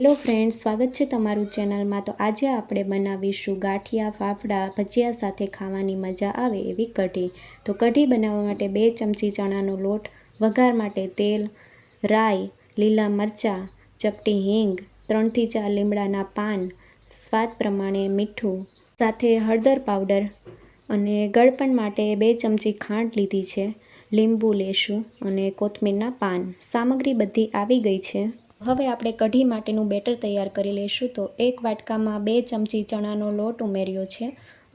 Hello friends, સ્વાગત છે તમારું ચેનલમાં। તો આજે આપણે બનાવીશું ગાંઠિયા, ફાફડા, ભજીયા સાથે ખાવાની મજા આવે એવી કઢી। તો કઢી બનાવવા માટે 2 ચમચી ચણાનો લોટ, વઘાર માટે તેલ, રાઈ, લીલા મરચાં, ચપટી હિંગ, 3 થી 4 લીમડાના પાન, સ્વાદ પ્રમાણે મીઠું, સાથે હળદર પાવડર અને ગળપણ માટે 2 ચમચી ખાંડ લીધી છે, લીંબુ લેશું અને કોથમીરના પાન। સામગ્રી બધી આવી ગઈ છે। હવે આપણે કઢી માટેનું બેટર તૈયાર કરી લઈશું। તો 1 વાટકામાં 2 ચમચી ચણાનો લોટ ઉમેર્યો છે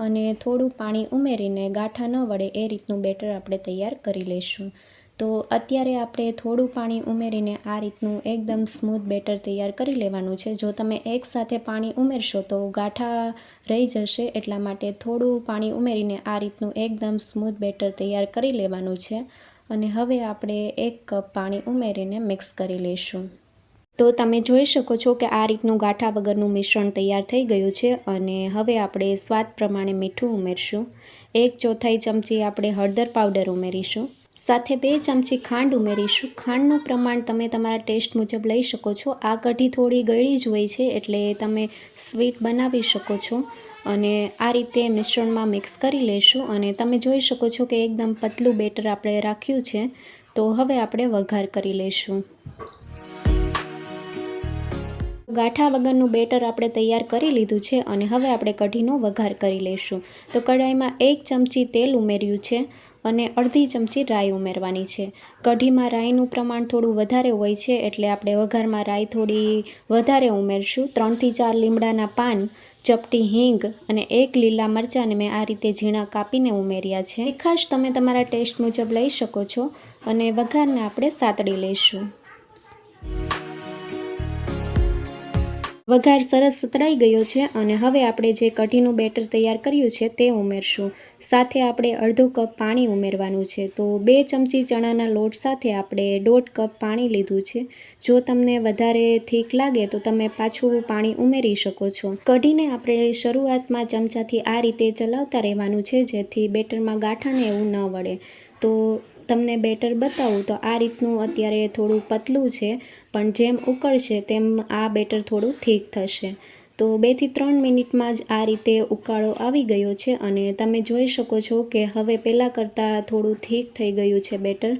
અને થોડું પાણી ઉમેરીને ગાંઠા ન વળે એ રીતનું બેટર આપણે તૈયાર કરી લઈશું। તો અત્યારે આપણે થોડું પાણી ઉમેરીને આ રીતનું એકદમ સ્મૂથ બેટર તૈયાર કરી લેવાનું છે। જો તમે એકસાથે પાણી ઉમેરશો તો ગાંઠા રહી જશે, એટલા માટે થોડું પાણી ઉમેરીને આ રીતનું એકદમ સ્મૂથ બેટર તૈયાર કરી લેવાનું છે। અને હવે આપણે 1 કપ પાણી ઉમેરીને મિક્સ કરી લઈશું। તો તમે જોઈ શકો છો કે આ રીતનું ગાંઠા વગરનું મિશ્રણ તૈયાર થઈ ગયું છે। અને હવે આપણે સ્વાદ પ્રમાણે મીઠું ઉમેરશું, 1/4 ચમચી આપણે હળદર પાવડર ઉમેરીશું, સાથે 2 ચમચી ખાંડ ઉમેરીશું। ખાંડનું પ્રમાણ તમે તમારા ટેસ્ટ મુજબ લઈ શકો છો। આ કઢી થોડી ગળી જ હોય છે, એટલે તમે સ્વીટ બનાવી શકો છો। અને આ રીતે મિશ્રણમાં મિક્સ કરી લઈશું અને તમે જોઈ શકો છો કે એકદમ પતલું બેટર આપણે રાખ્યું છે। તો હવે આપણે વઘાર કરી લઈશું। ગાંઠા વગરનું બેટર આપણે તૈયાર કરી લીધું છે અને હવે આપણે કઢીનો વઘાર કરી લઈશું। તો કઢાઈમાં 1 ચમચી તેલ ઉમેર્યું છે અને અડધી ચમચી રાઈ ઉમેરવાની છે। કઢીમાં રાઈનું પ્રમાણ થોડું વધારે હોય છે, એટલે આપણે વઘારમાં રાઈ થોડી વધારે ઉમેરશું। 3 થી 4 લીમડાના પાન, ચપટી હિંગ અને 1 લીલા મરચાંને મેં આ રીતે ઝીણા કાપીને ઉમેર્યા છે। તીખાશ તમે તમારા ટેસ્ટ મુજબ લઈ શકો છો અને વઘારને આપણે સાતળી લઈશું। વઘાર સરસ સતળાઈ ગયો છે અને હવે આપણે જે કઢીનું બેટર તૈયાર કર્યું છે તે ઉમેરશું। સાથે આપણે અડધો કપ પાણી ઉમેરવાનું છે। તો 2 ચમચી ચણાના લોટ સાથે આપણે 1.5 કપ પાણી લીધું છે। જો તમને વધારે થીક લાગે તો તમે પાછું પાણી ઉમેરી શકો છો। કઢીને આપણે શરૂઆતમાં ચમચાથી આ રીતે ચલાવતા રહેવાનું છે, જેથી બેટરમાં ગાંઠાને એવું ન વળે। તો તમને બેટર બતાવું તો આ રીતનું અત્યારે થોડું પતલું છે, પણ જેમ ઉકળશે તેમ આ બેટર થોડું થીક થશે। તો 2 થી 3 મિનિટમાં જ આ રીતે ઉકાળો આવી ગયો છે અને તમે જોઈ શકો છો કે હવે પહેલાં કરતાં થોડું થીક થઈ ગયું છે બેટર।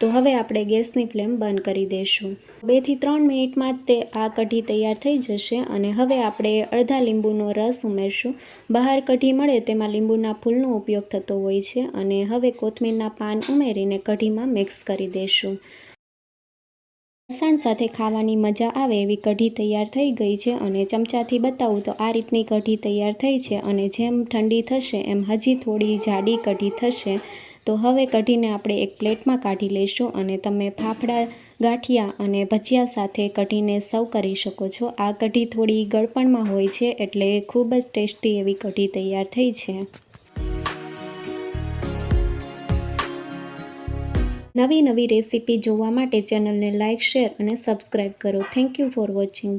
તો હવે આપણે ગેસની ફ્લેમ બંધ કરી દઈશું। 2 થી 3 મિનિટમાં જ આ કઢી તૈયાર થઈ જશે અને હવે આપણે અડધા લીંબુનો રસ ઉમેરશું। બહાર કઢી મળે તેમાં લીંબુના ફૂલનો ઉપયોગ થતો હોય છે અને હવે કોથમીરના પાન ઉમેરીને કઢીમાં મિક્સ કરી દઈશું। ફરસાણ સાથે ખાવાની મજા આવે એવી કઢી તૈયાર થઈ ગઈ છે અને ચમચાથી બતાવું તો આ રીતની કઢી તૈયાર થઈ છે અને જેમ ઠંડી થશે એમ હજી થોડી જાડી કઢી થશે। તો હવે કઢીને આપણે એક પ્લેટમાં કાઢી લઈશું અને તમે ફાફડા, ગાંઠિયા અને ભજીયા સાથે કઢીને સર્વ કરી શકો છો। આ કઢી થોડી ગળપણમાં હોય છે, એટલે ખૂબ જ ટેસ્ટી એવી કઢી તૈયાર થઈ છે। નવી રેસીપી જોવા માટે ચેનલને લાઇક, શેર અને સબસ્ક્રાઈબ કરો। Thank you for watching.